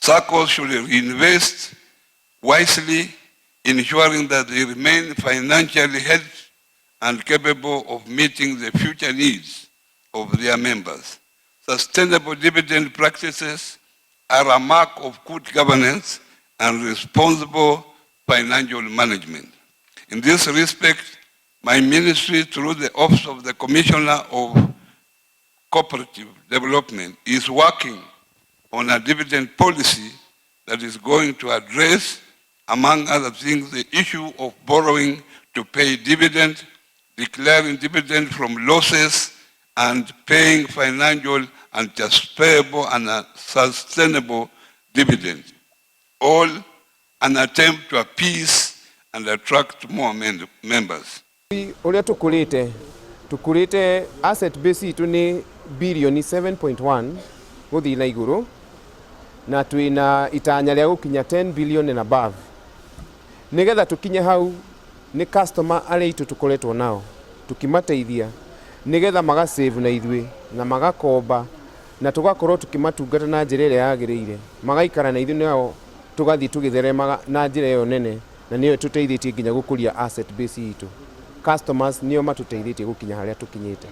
SACCOs should invest wisely, ensuring that they remain financially healthy and capable of meeting the future needs of their members. Sustainable dividend practices are a mark of good governance and responsible financial management. In this respect, my ministry, through the Office of the Commissioner of Cooperative Development, is working on a dividend policy that is going to address, among other things, the issue of borrowing to pay dividend, declaring dividend from losses, and paying financial and justifiable and sustainable dividend. All an attempt to appease and attract more members. Uria tukurite asset base itu ni bilioni 7.1 guthi na iguru na twina itanya ria gukinya 10 billion and above. Nigetha tukinye hau ni customer aria itu tukoretwo nao tukimateithia nigetha maga save na ithui na magakomba na tugakorwo tukimatungata na njira ĩrĩa yagĩrĩire magaikara na ithui nao tugathi tugitheremaga na njira ĩyo nene na niyo tuteithĩtie nginya gũkũria asset base itu. Customers nio matuteithĩtie gũkinya harĩa tukinyĩte.